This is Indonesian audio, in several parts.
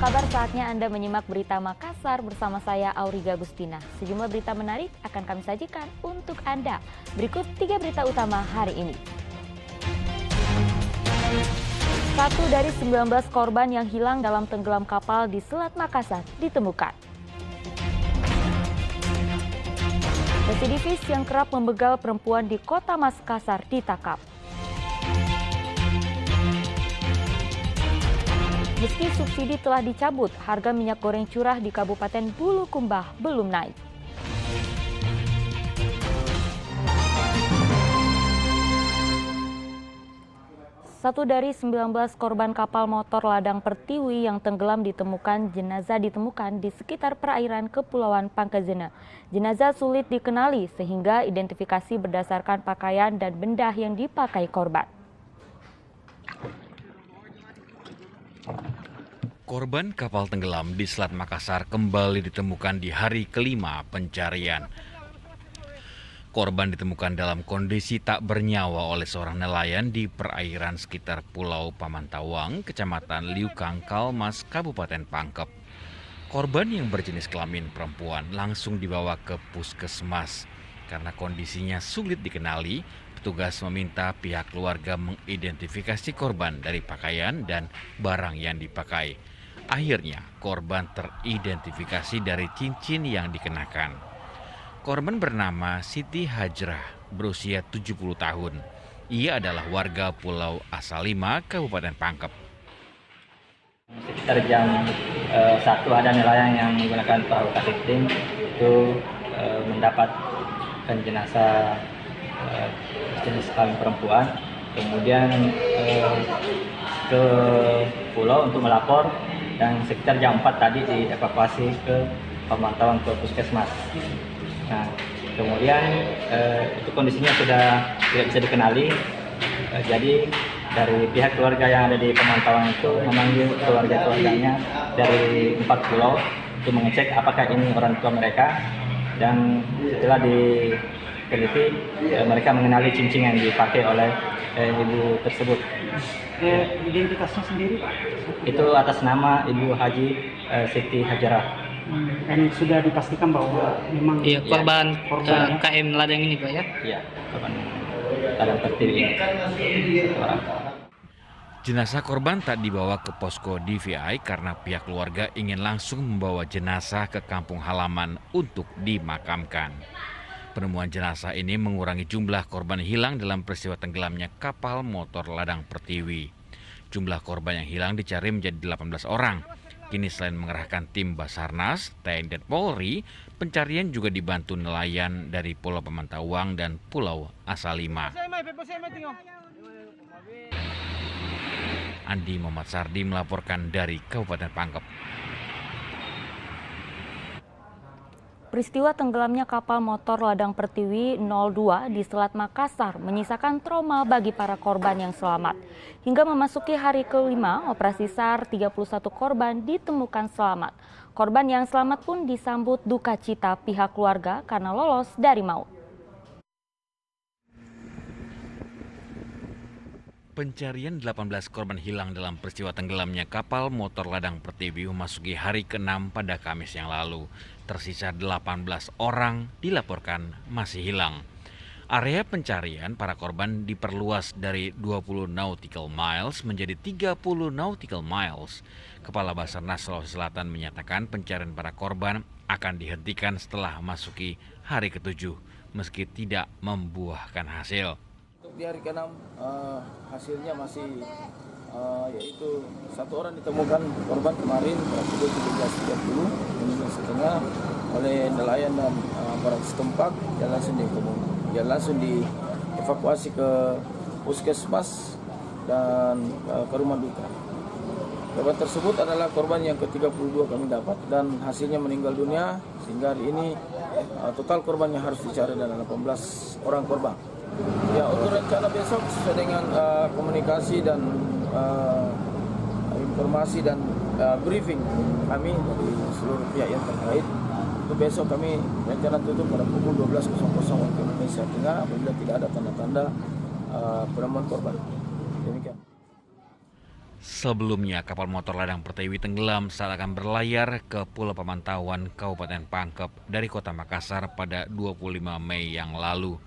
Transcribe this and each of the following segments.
kabar? Saatnya Anda menyimak berita Makassar bersama saya Auriga Agustina. Sejumlah berita menarik akan kami sajikan untuk Anda. Berikut 3 berita utama hari ini. 1 dari 19 korban yang hilang dalam tenggelam kapal di Selat Makassar ditemukan. Residivis yang kerap membegal perempuan di Kota Makassar ditangkap. Meski subsidi telah dicabut, harga minyak goreng curah di Kabupaten Bulukumba belum naik. Satu dari 19 korban kapal motor ladang Pertiwi yang tenggelam jenazah ditemukan di sekitar perairan Kepulauan Pangkazena. Jenazah sulit dikenali sehingga identifikasi berdasarkan pakaian dan benda yang dipakai korban. Korban kapal tenggelam di Selat Makassar kembali ditemukan di hari kelima pencarian. Korban ditemukan dalam kondisi tak bernyawa oleh seorang nelayan di perairan sekitar Pulau Pamantawang, Kecamatan Liukang, Kalmas, Kabupaten Pangkep. Korban yang berjenis kelamin perempuan langsung dibawa ke puskesmas. Karena kondisinya sulit dikenali, petugas meminta pihak keluarga mengidentifikasi korban dari pakaian dan barang yang dipakai. Akhirnya, korban teridentifikasi dari cincin yang dikenakan. Korban bernama Siti Hajrah, berusia 70 tahun. Ia adalah warga Pulau Asalima, Kabupaten Pangkep. Sekitar jam 1 ada nelayan yang menggunakan perahu kapiting itu mendapatkan jenazah jenis kelamin perempuan. Kemudian ke pulau untuk melapor dan sekitar jam 4 tadi dievakuasi ke pemantauan ke puskesmas. Nah, kemudian itu kondisinya sudah tidak bisa dikenali. Jadi dari pihak keluarga yang ada di pemantauan itu memanggil keluarga-keluarganya dari 4 pulau untuk mengecek apakah ini orang tua mereka, dan setelah diteliti mereka mengenali cincin yang dipakai oleh ibu tersebut. Identitasnya sendiri Pak? Itu atas nama Ibu Haji Siti Hajrah. Dan sudah dipastikan bahwa memang korban ya? KM Ladang ini Pak ya? Iya, korban ladang Pertiwi ini. Jenazah korban tak dibawa ke posko DVI karena pihak keluarga ingin langsung membawa jenazah ke kampung halaman untuk dimakamkan. Penemuan jenazah ini mengurangi jumlah korban hilang dalam peristiwa tenggelamnya kapal motor ladang Pertiwi. Jumlah korban yang hilang dicari menjadi 18 orang. Kini selain mengerahkan tim Basarnas, TNI dan Polri, pencarian juga dibantu nelayan dari Pulau Pamantawang dan Pulau Asalima. Andi Muhammad Sardi melaporkan dari Kabupaten Pangkep. Peristiwa tenggelamnya kapal motor ladang Pertiwi 02 di Selat Makassar menyisakan trauma bagi para korban yang selamat. Hingga memasuki hari kelima, operasi SAR 31 korban ditemukan selamat. Korban yang selamat pun disambut duka cita pihak keluarga karena lolos dari maut. Pencarian 18 korban hilang dalam peristiwa tenggelamnya kapal motor ladang Pertiwi memasuki hari ke-6 pada Kamis yang lalu. Tersisa 18 orang dilaporkan masih hilang. Area pencarian para korban diperluas dari 20 nautical miles menjadi 30 nautical miles. Kepala Basarnas Sulawesi Selatan menyatakan pencarian para korban akan dihentikan setelah memasuki hari ke-7 meski tidak membuahkan hasil. Di hari ke-6 hasilnya masih yaitu 1 orang ditemukan korban kemarin pada pukul 17.30 oleh nelayan dan aparat setempat, dan langsung dievakuasi ke puskesmas dan ke rumah duka. Korban tersebut adalah korban yang ke-32 kami dapat dan hasilnya meninggal dunia, sehingga hari ini total korban yang harus dicari adalah 18 orang korban. Ya, untuk rencana besok sesuai dengan komunikasi dan informasi dan briefing kami dari seluruh pihak yang terkait, untuk besok kami rencana tutup pada pukul 12.00 waktu Indonesia Tengah apabila tidak ada tanda-tanda penemuan korban. Demikian. Sebelumnya, kapal motor ladang Pertiwi tenggelam saat akan berlayar ke Pulau Pamantauan, Kabupaten Pangkep dari Kota Makassar pada 25 Mei yang lalu.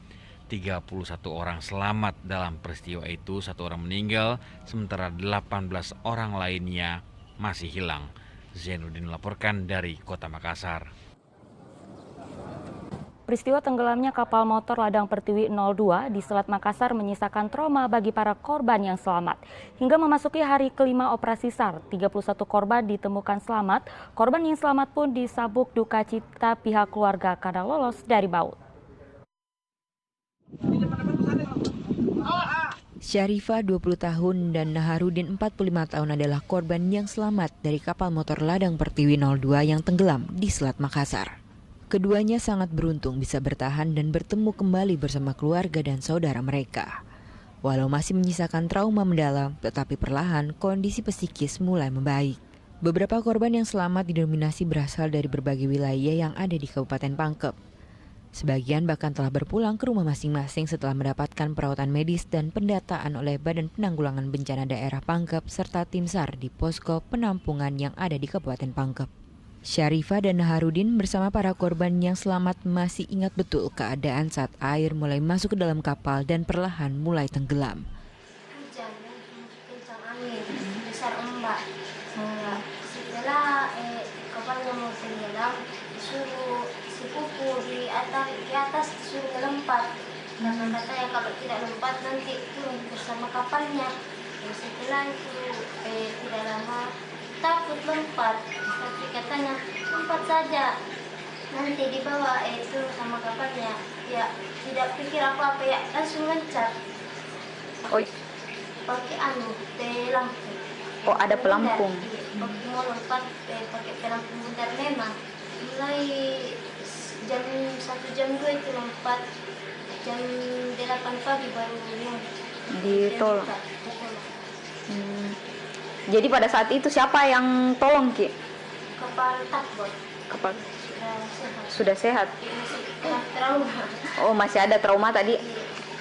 31 orang selamat dalam peristiwa itu, 1 orang meninggal, sementara 18 orang lainnya masih hilang. Zainuddin melaporkan dari Kota Makassar. Peristiwa tenggelamnya kapal motor ladang Pertiwi 02 di Selat Makassar menyisakan trauma bagi para korban yang selamat. Hingga memasuki hari kelima operasi SAR, 31 korban ditemukan selamat. Korban yang selamat pun disabuk duka cita pihak keluarga karena lolos dari baut. Syarifah 20 tahun dan Naharudin 45 tahun adalah korban yang selamat dari kapal motor ladang Pertiwi 02 yang tenggelam di Selat Makassar. Keduanya sangat beruntung bisa bertahan dan bertemu kembali bersama keluarga dan saudara mereka. Walau masih menyisakan trauma mendalam, tetapi perlahan kondisi psikis mulai membaik. Beberapa korban yang selamat didominasi berasal dari berbagai wilayah yang ada di Kabupaten Pangkep. Sebagian bahkan telah berpulang ke rumah masing-masing setelah mendapatkan perawatan medis dan pendataan oleh Badan Penanggulangan Bencana Daerah Pangkep serta tim SAR di posko penampungan yang ada di Kabupaten Pangkep. Syarifah dan Naharudin bersama para korban yang selamat masih ingat betul keadaan saat air mulai masuk ke dalam kapal dan perlahan mulai tenggelam. Hujan, kencang angin, besar ombak. Setelah kapalnya mau tenggelam, disuruh sepupu di atas disuruh melompat. Karena katanya kalau tidak lompat nanti turun bersama kapalnya. Setelah itu tidak lama takut lompat, tapi katanya lompat saja, nanti dibawa itu sama kapalnya. Ya tidak pikir apa-apa, ya langsung loncat. Oh, Pakai pelampung. oh ada pelampung. Waktu mau lompat pakai pelampung bentar memang. Mulai jam 1 jam 2 itu lompat, jam 8 pagi baru Ditolong. Jadi pada saat itu siapa yang tolong, Ki? Kapal takbot Kapal sudah sehat. sudah sehat. Masih trauma. Oh, masih ada trauma tadi.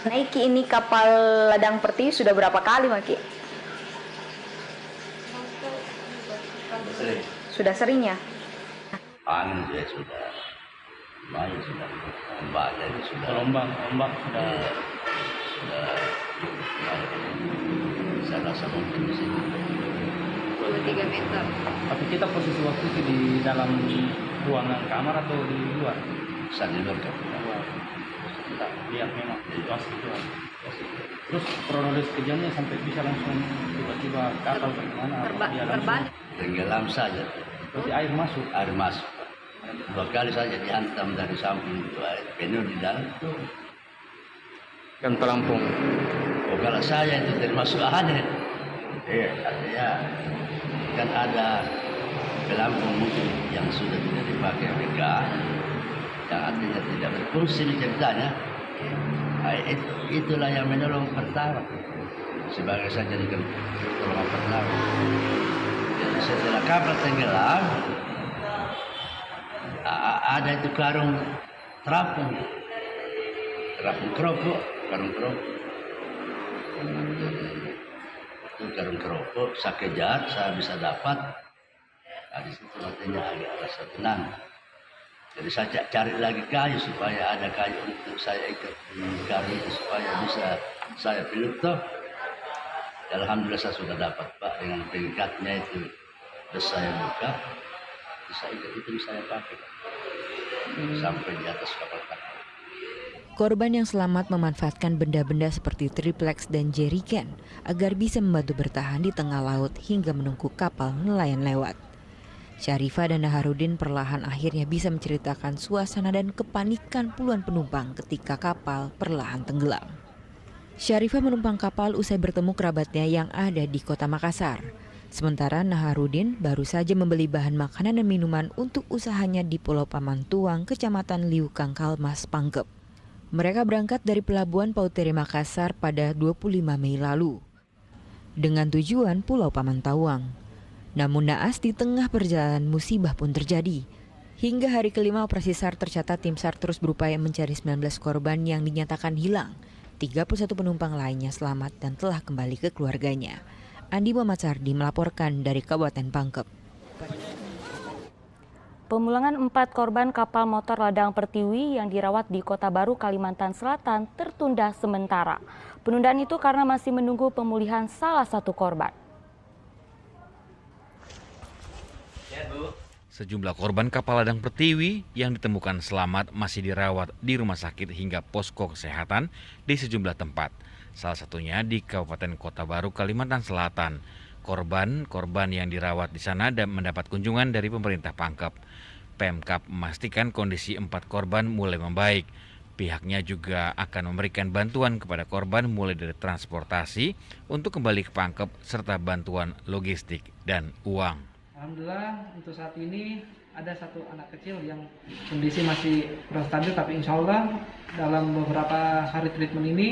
Naiki ini kapal ladang Pertiwi sudah berapa kali, Maki? Sudah sering ya? Angin juga sudah, lumayan sudah, ombaknya itu sudah, Ombak sudah saya rasa mungkin di sini. 3 meter. Tapi kita posisi waktu itu di dalam ruangan kamar atau di luar? Saya di luar kan. Kita lihat memang situasi itu. Terus kronologis kejadiannya sampai bisa langsung tiba-tiba kapal bagaimana? Terbalik. Tenggelam saja, Berarti air masuk. air masuk. 2 kali saja dihantam dari samping itu air penuh di dalam. Kan pelampung. Oh, kalau saya itu termasuk aneh. Artinya kan ada pelampung mungkin yang sudah tidak dipakai mereka, yang artinya tidak berfungsi ceritanya. Itulah yang menolong pertama. Sebagai saya jadikan pertolongan pertama. Jadi setelah kapal tenggelam, ada itu karung terapung keropok, karung keropok. Itu karung keropok, saya kejar, saya bisa dapat. Nah, di situ artinya agak rasa tenang. Jadi saya cari lagi kayu supaya ada kayu untuk saya ikat di karung itu supaya bisa saya peluk toh. Alhamdulillah saya sudah dapat, Pak, dengan pengikatnya itu. Terus saya buka, bisa ikat itu saya pakai sampai di atas kapal takbot. Korban yang selamat memanfaatkan benda-benda seperti triplex dan jerrycan agar bisa membantu bertahan di tengah laut hingga menunggu kapal nelayan lewat. Syarifah dan Naharudin perlahan akhirnya bisa menceritakan suasana dan kepanikan puluhan penumpang ketika kapal perlahan tenggelam. Syarifah menumpang kapal usai bertemu kerabatnya yang ada di Kota Makassar. Sementara Naharudin baru saja membeli bahan makanan dan minuman untuk usahanya di Pulau Pamantuang, Kecamatan Liukang Kalmas, Pangkep. Mereka berangkat dari Pelabuhan Pautere Makassar pada 25 Mei lalu dengan tujuan Pulau Pamantauang. Namun naas di tengah perjalanan musibah pun terjadi. Hingga hari kelima operasi SAR tercatat tim SAR terus berupaya mencari 19 korban yang dinyatakan hilang. 31 penumpang lainnya selamat dan telah kembali ke keluarganya. Andi Muhammad Sardi melaporkan dari Kabupaten Pangkep. Pemulangan 4 korban kapal motor ladang Pertiwi yang dirawat di Kota Baru, Kalimantan Selatan tertunda sementara. Penundaan itu karena masih menunggu pemulihan salah satu korban. Sejumlah korban kapal ladang Pertiwi yang ditemukan selamat masih dirawat di rumah sakit hingga posko kesehatan di sejumlah tempat. Salah satunya di Kabupaten Kota Baru, Kalimantan Selatan. Korban yang dirawat di sana dan mendapat kunjungan dari pemerintah Pangkep. Pemkab memastikan kondisi 4 korban mulai membaik. Pihaknya juga akan memberikan bantuan kepada korban mulai dari transportasi untuk kembali ke Pangkep serta bantuan logistik dan uang. Alhamdulillah untuk saat ini ada satu anak kecil yang kondisi masih kurang stabil, tapi insya Allah dalam beberapa hari treatment ini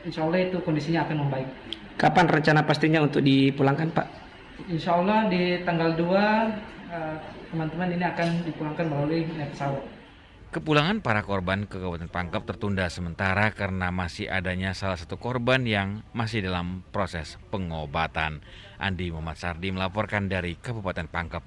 insya Allah itu kondisinya akan membaik. Kapan rencana pastinya untuk dipulangkan, Pak? Insya Allah di tanggal 2 teman-teman ini akan dipulangkan melalui naik pesawat. Kepulangan para korban ke Kabupaten Pangkep tertunda sementara karena masih adanya salah satu korban yang masih dalam proses pengobatan. Andi Muhammad Sardi melaporkan dari Kabupaten Pangkep.